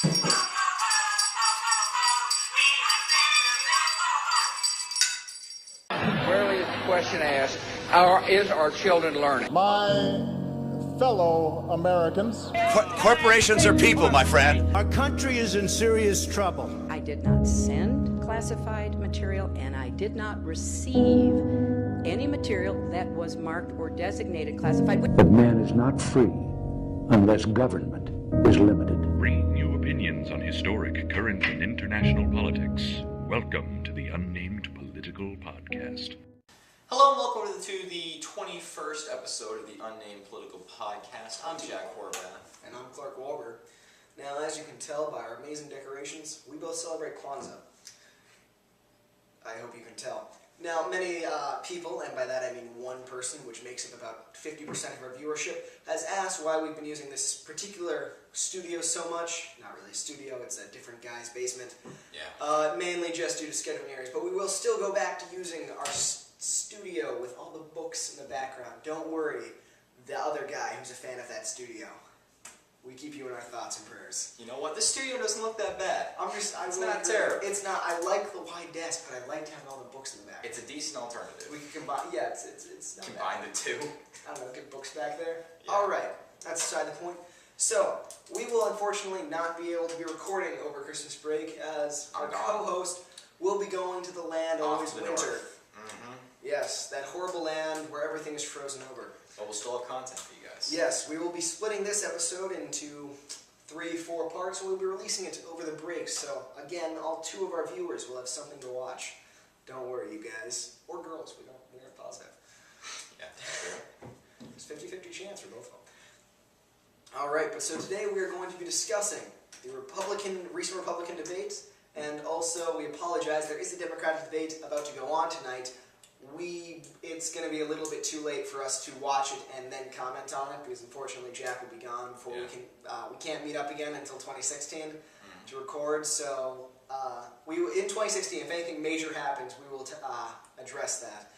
Rarely is the question asked, is our children learning? My fellow Americans. Corporations are people, my friend. Our country is in serious trouble. I did not send classified material, and I did not receive any material that was marked or designated classified. But man is not free unless government is limited. Bringing you opinions on historic, current, and international politics. Welcome to the Unnamed Political Podcast. Hello and welcome to the 21st episode of the Unnamed Political Podcast. I'm Jack Horvath. And I'm Clark Walber. Now, as you can tell by our amazing decorations, we both celebrate Kwanzaa. I hope you can tell. Now, many people, and by that I mean one person, which makes up about 50% of our viewership, has asked why we've been using this particular studio so much. Not really a studio, it's a different guy's basement. Yeah. Mainly just due to scheduling areas. But we will still go back to using our studio with all the books in the background. Don't worry, the other guy who's a fan of that studio. We keep you in our thoughts and prayers. You know what? The studio doesn't look that bad. It's really not terrible. It's not. I like the wide desk, but I like to have all the books in the back. It's a decent alternative. We can combine. Yeah, it's not combine bad. the two. I don't know. Get books back there. Yeah. All right. That's beside the point. So we will unfortunately not be able to be recording over Christmas break, as our co-host will be going to the land always winter. Mm-hmm. Yes, that horrible land where everything is frozen over. But we'll still have content for you guys. Yes, we will be splitting this episode into 3-4 parts, and we'll be releasing it over the break. So, again, all 2 of our viewers will have something to watch. Don't worry, you guys. Or girls, we aren't positive. Yeah, that's true. It's 50-50 chance for both of them. Alright, but so today we are going to be discussing the recent Republican debate, and also, we apologize, there is a Democratic debate about to go on tonight. It's going to be a little bit too late for us to watch it and then comment on it, because unfortunately Jack will be gone before we can't meet up again until 2016 to record. So in 2016, if anything major happens, we will address that.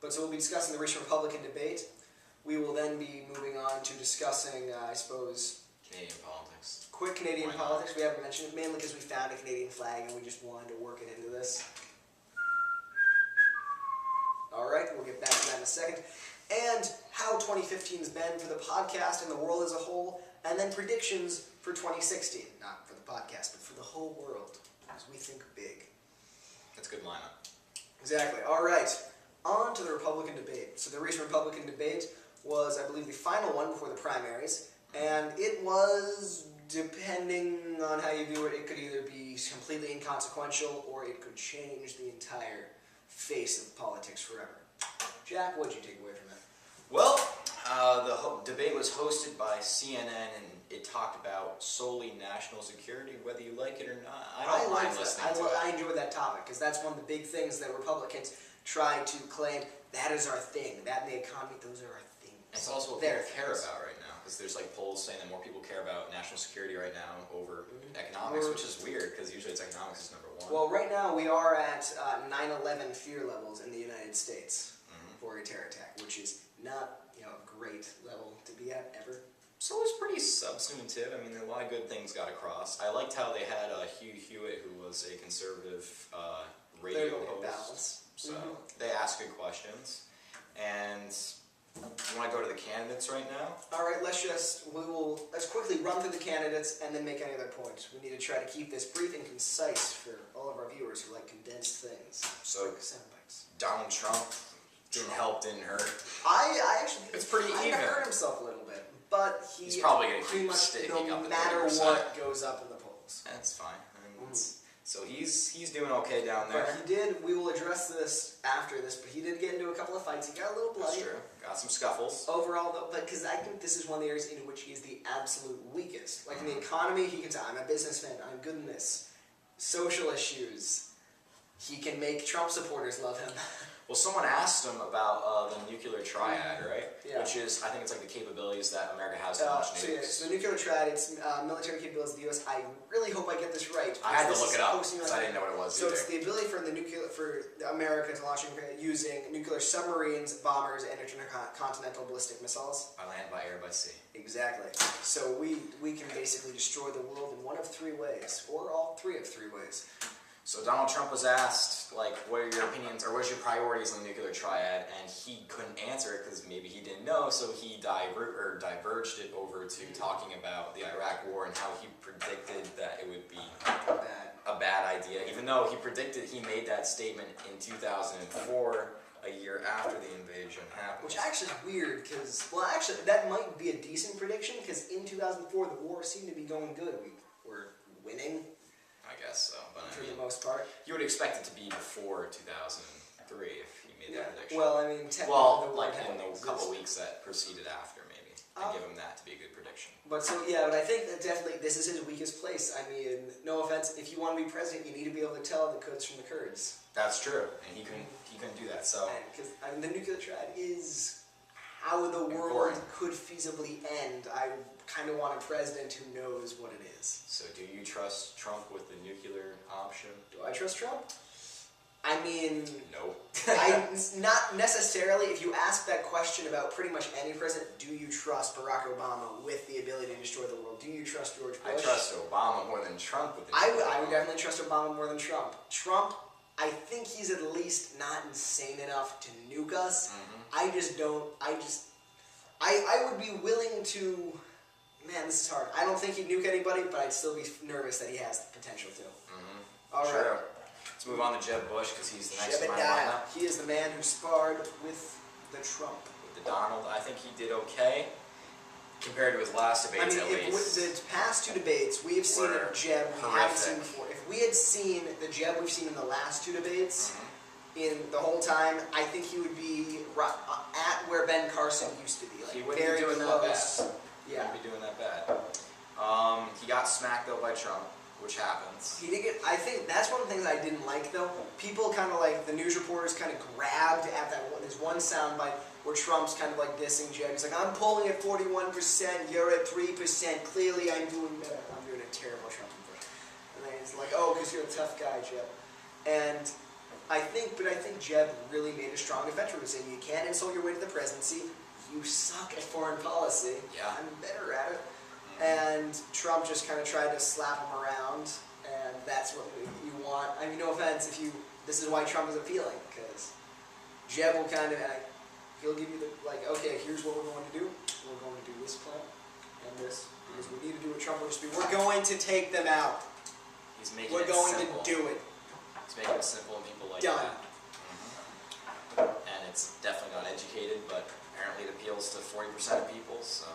But so we'll be discussing the recent Republican debate. We will then be moving on to discussing, I suppose, Canadian politics. Quick Canadian politics. We haven't mentioned it, mainly because we found a Canadian flag and we just wanted to work it into this. Alright, we'll get back to that in a second. And how 2015's been for the podcast and the world as a whole, and then predictions for 2016. Not for the podcast, but for the whole world, because we think big. That's a good lineup. Exactly. Alright, on to the Republican debate. So the recent Republican debate was, I believe, the final one before the primaries, and it was, depending on how you view it, it could either be completely inconsequential, or it could change the entire face of politics forever. Jack, what did you take away from that? Well, the debate was hosted by CNN, and it talked about solely national security, whether you like it or not. I don't mind listening to it. I enjoy that topic, because that's one of the big things that Republicans try to claim. That is our thing. That and the economy, those are our things. It's also what people care about right now, because there's like polls saying that more people care about national security right now over economics, which is weird, because usually it's economics is number one. Well, right now we are at 9/11 fear levels in the United States for a terror attack, which is not a great level to be at ever. So it was pretty substantive. I mean, a lot of good things got across. I liked how they had Hugh Hewitt, who was a conservative radio host. So they asked good questions. And you want to go to the candidates right now? All right, let's quickly run through the candidates and then make any other points. We need to try to keep this brief and concise for all of our viewers who like condensed things. So like sound bites. Donald Trump didn't help, didn't hurt. I actually think it's pretty even. hurt himself a little bit, but he's probably going to pretty keep much sticking up no at matter 30%. what goes up in the polls. That's fine. I mean, so he's doing okay down there. But we will address this after this, but he did get into a couple of fights. He got a little bloody. That's true. Got some scuffles. Overall, though, but because I think this is one of the areas in which he is the absolute weakest. Like in the economy, he can say, I'm a businessman, I'm good in this. Social issues, he can make Trump supporters love him. Well, someone asked him about the nuclear triad, right? Yeah. Which is, I think it's like the capabilities that America has to launch nukes. So the nuclear triad, it's military capabilities of the U.S. I really hope I get this right. I had to look it up because I didn't know what it was So either. it's the ability for America to launch using nuclear submarines, bombers, and intercontinental ballistic missiles. By land, by air, by sea. Exactly. So we can basically destroy the world in one of three ways, or all three of three ways. So Donald Trump was asked, like, what are your opinions, or what's your priorities on the nuclear triad, and he couldn't answer it because maybe he didn't know, so he diverged it over to talking about the Iraq War and how he predicted that it would be a bad idea, even though he made that statement in 2004, a year after the invasion happened. Which actually is weird, because, well, actually, that might be a decent prediction, because in 2004, the war seemed to be going good. We were winning. I guess so, but for the most part. You would expect it to be before 2003 if he made that prediction. Well, I mean, like in the couple weeks that preceded after, maybe. I'd give him that to be a good prediction. But I think that definitely this is his weakest place. I mean, no offense, if you want to be president, you need to be able to tell the goods from the curds. That's true, and he couldn't do that. So, because I mean, the nuclear triad is how the world could feasibly end. I kind of want a president who knows what it is. So, do you trust Trump with the nuclear option? Do I trust Trump? I mean, no. Not necessarily. If you ask that question about pretty much any president, do you trust Barack Obama with the ability to destroy the world? Do you trust George Bush? I trust Obama more than Trump with the I would definitely trust Obama more than Trump. Trump, I think he's at least not insane enough to nuke us. I just don't. I would be willing to. Man, this is hard. I don't think he'd nuke anybody, but I'd still be nervous that he has the potential to. All right. Sure. Let's move on to Jeb Bush because he's the next in my Jebediah. lineup. He is the man who sparred with the Trump. With the Donald, I think he did okay compared to his last debates. I mean, the past two debates, we have seen a Jeb we haven't seen before. If we had seen the Jeb we've seen in the last two debates, in the whole time, I think he would be at where Ben Carson used to be. Like, he wouldn't very be doing close. that bad. He wouldn't be doing that bad. He got smacked though by Trump, which happens. He did get. I think that's one of the things I didn't like though. People kind of like the news reporters kind of grabbed at that one. There's one soundbite where Trump's kind of like dissing Jeb. He's like, "I'm polling at 41%. You're at 3%. Clearly, I'm doing better." I'm doing a terrible Trump impression. And then he's like, "Oh, because you're a tough guy, Jeb." And I think Jeb really made a strong defense for him, saying you can't insult your way to the presidency. You suck at foreign policy. Yeah. I'm better at it. And Trump just kind of tried to slap him around, and that's what you want. I mean, no offense, this is why Trump is appealing, because Jeb will kind of, he'll give you the, like, okay, here's what we're going to do. We're going to do this plan, and this, because we need to do what Trump will just be. We're going to take them out. He's making We're it going simple. to do it. He's making it simple, and people like Done. that. And it's definitely not educated, but apparently it appeals to 40% of people, so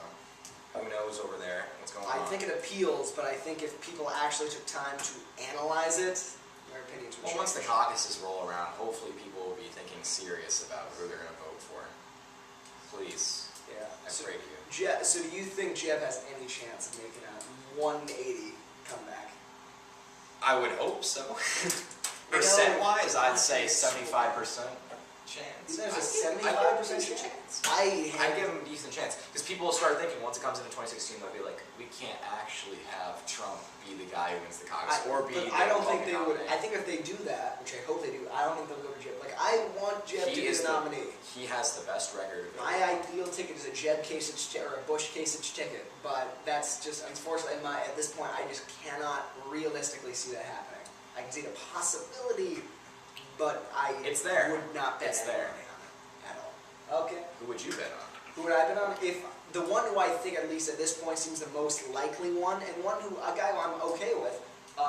who knows over there what's going on. I think it appeals, but I think if people actually took time to analyze it, their opinions would change. Well, once the caucuses roll around, hopefully people will be thinking serious about who they're going to vote for. Please. Yeah. I pray to you. So do you think Jeb has any chance of making a 180 comeback? I would hope so. Percent-wise, I'd say 75% chance. There's a 75% chance. I give him a decent chance. Because people will start thinking, once it comes into 2016, they'll be like, we can't actually have Trump be the guy who wins the caucus, or be the I don't think they would. nominee. I think if they do that, which I hope they do, I don't think they'll go to Jeb. Like, I want Jeb to be the nominee. He has the best record. My ideal ticket is a Jeb Kasich or a Bush Kasich ticket, but that's just, unfortunately, at this point, I just cannot realistically see that happening. I can see the possibility, but I would not bet any money on it at all. Okay. Who would you bet on? Who would I bet on? If the one who I think, at least at this point, seems the most likely one, and a guy who I'm okay with,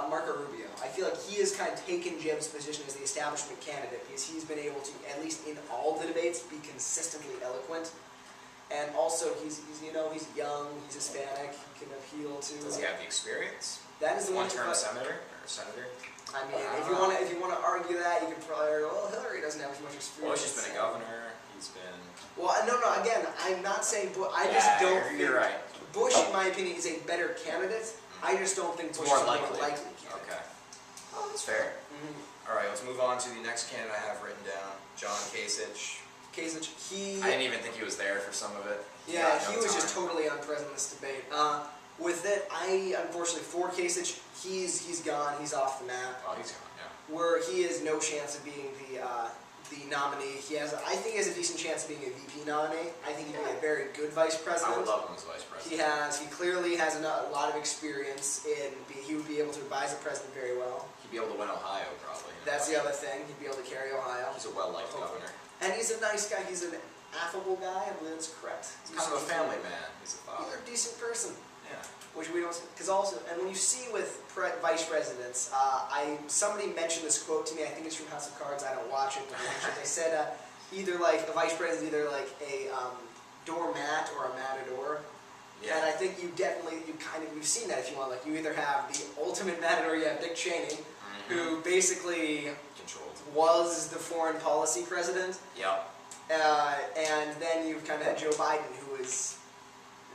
Marco Rubio. I feel like he has kind of taken Jeb's position as the establishment candidate because he's been able to, at least in all the debates, be consistently eloquent. And also, he's young, he's Hispanic, he can appeal to. Does he have the experience? That is the one-term senator or senator. I mean, if you want to argue that, you could probably argue, well, Hillary doesn't have as much experience. Bush has been a governor. He's been. Well, no. Again, I'm not saying Bush. I just don't think you're right. Bush, in my opinion, is a better candidate. I just don't think Bush more is a likely. more likely candidate. Okay. Oh, that's fair. All right, let's move on to the next candidate I have written down, John Kasich. Kasich, I didn't even think he was there for some of it. Yeah, he was just totally unpresent in this debate. With it, unfortunately for Kasich, he's gone. He's off the map. Oh, he's gone. Yeah. Where he has no chance of being the nominee. I think he has a decent chance of being a VP nominee. I think he'd be a very good vice president. I would love him as vice president. He clearly has a lot of experience he would be able to advise the president very well. He'd be able to win Ohio, probably. That's the other thing. He'd be able to carry Ohio. He's a well-liked governor. And he's a nice guy. He's an affable guy. I believe that's correct. He's kind of a family man. He's a father. He's a decent person. Yeah. Which we don't, because also, and when you see with vice presidents, somebody mentioned this quote to me. I think it's from House of Cards. I don't watch it, but they said either like a vice president, either like a doormat or a matador. Yeah. And I think you've seen that if you want. Like you either have the ultimate matador, you have Dick Cheney, who basically was the foreign policy president. Yep. And then you've kind of had Joe Biden, who is,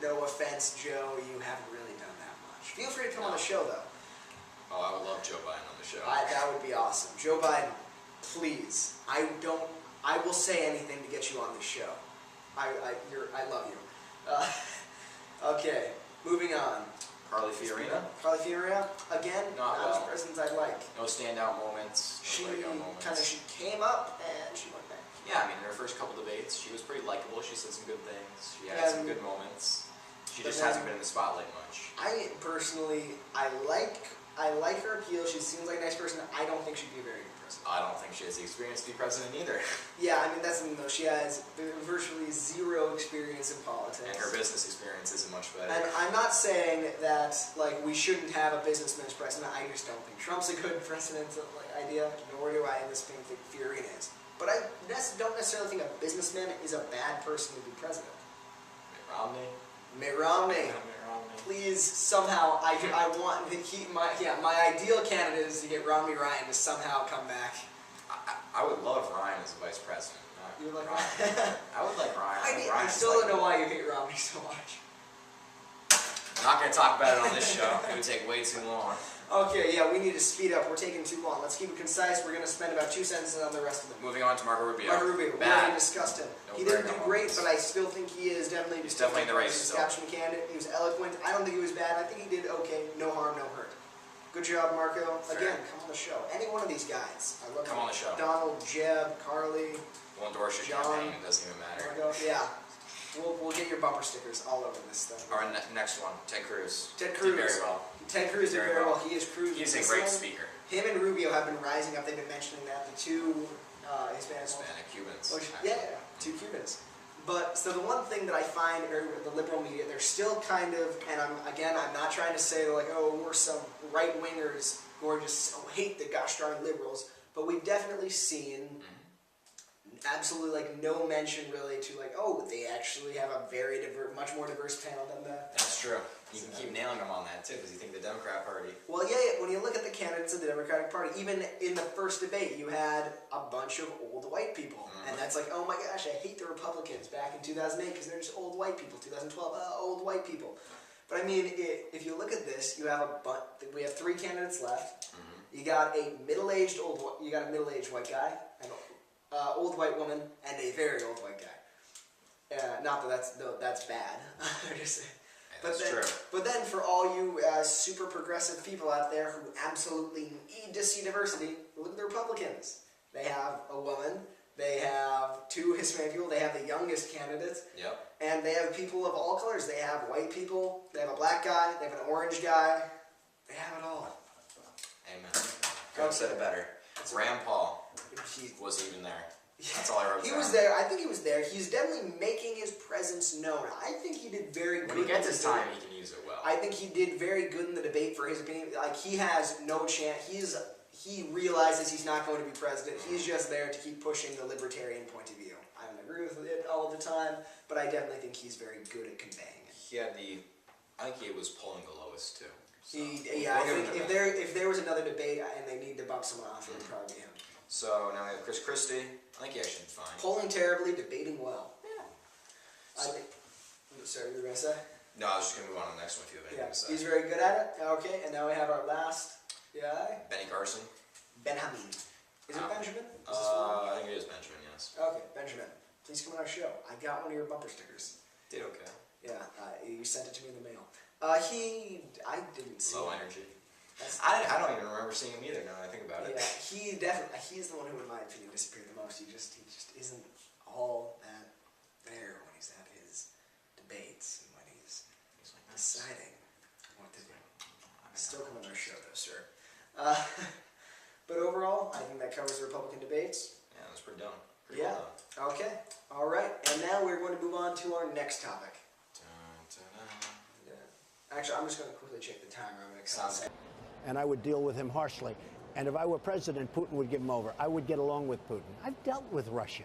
no offense, Joe, you haven't really done that much. Feel free to come on the show, though. Oh, I would love Joe Biden on the show. That would be awesome. Joe Biden, please. I will say anything to get you on this show. I love you. Okay, moving on. Carly Fiorina. Carly Fiorina, again, not as president I'd like. No standout moments. She came up and she went back. Yeah, I mean, in her first couple debates, she was pretty likable. She said some good things. She had some good moments. She just hasn't been in the spotlight much. I personally, I like her appeal. She seems like a nice person. I don't think she'd be a very good president. I don't think she has the experience to be president either. Yeah, I mean, that's the thing, though. She has virtually zero experience in politics. And her business experience isn't much better. And I'm not saying that, like, we shouldn't have a businessman as president. I just don't think Trump's a good president idea, nor do I in this thing think Fiorina is. But I don't necessarily think a businessman is a bad person to be president. Mitt Romney. Please, somehow, I want my ideal candidate is to get Romney Ryan to somehow come back. I would love Ryan as a vice president. You would like Ryan? I would like Ryan. I still don't know why you hate Romney so much. I'm not going to talk about it on this show. It would take way too long. Okay, yeah, we need to speed up. We're taking too long. Let's keep it concise. We're going to spend about 2 sentences on the rest of them. Moving on to Marco Rubio. Marco Rubio. We already discussed him. He didn't do great, but I still think he is definitely in the race. He's a establishment candidate. He was eloquent. I don't think he was bad. I think he did okay. No harm, no hurt. Good job, Marco. Fair. Again, come on the show. Any one of these guys. I love come on the show. Donald, Jeb, Carly. We'll endorse your campaign. It doesn't even matter. Marco. Yeah. We'll get your bumper stickers all over this thing. Our next one, Ted Cruz. Ted Cruz. Did very well. Ted Cruz did very well. He is Cruz. He's a great speaker. Him and Rubio have been rising up. They've been mentioning that. The two Hispanic Cubans. Yeah, two Cubans. But, so the one thing that I find with the liberal media, they're still kind of, and I'm not trying to say like, oh, we're some right-wingers who are just hate the gosh darn liberals, but we've definitely seen absolutely like no mention really to like, oh, they actually have a very much more diverse panel than the... That's true. You can keep nailing them on that too, because you think the Democrat Party... Well, yeah, when you look at the candidates of the Democratic Party, even in the first debate, you had a bunch of old white people. And that's like, oh my gosh, I hate the Republicans back in 2008 because they're just old white people. 2012, old white people. But I mean, if you look at this, you have we have 3 candidates left. You got a middle-aged white guy, an old white woman, and a very old white guy. Not that that's bad. That's true. But then for all you super progressive people out there who absolutely need to see diversity, look at the Republicans. They have a woman, they have 2 Hispanic people, they have the youngest candidates, and they have people of all colors. They have white people, they have a black guy, they have an orange guy, they have it all. Amen. Couldn't have said it better. Rand Paul was even there. That's all I wrote down. He was there. I think he was there. He's definitely making his presence known. I think he did very good. When he gets his time, he can use it well. I think he did very good in the debate for his opinion. Like, he has no chance. He realizes he's not going to be president. He's just there to keep pushing the libertarian point of view. I don't agree with it all the time, but I definitely think he's very good at conveying it. He had I think he was polling the lowest too. So I think if there was another debate and they need to bump someone off, it would probably be him. So now we have Chris Christie. I think he actually did fine. Polling terribly, debating well. Yeah. Sorry, you were going to say? No, I was just going to move on to the next one if you have anything to say. He's very good at it. Okay, and now we have our last guy. Benny Carson. bumper stickers. Did okay. Yeah, you sent it to me in the mail. I didn't see Low him. energy. I don't even remember seeing him either now that I think about it. Yeah, he's the one who, in my opinion, disappeared the most. He just isn't all that there when he's at his debates and when he's like deciding what to do. Still come on our show, though, sir. But overall, I think that covers the Republican debates. Yeah, that was pretty dumb. Yeah. Well done. Okay. All right. And now we're going to move on to our next topic. Actually, I'm just going to quickly check the timer. I'm going to Sounds good. And I would deal with him harshly. And if I were president, Putin would give him over. I would get along with Putin. I've dealt with Russia.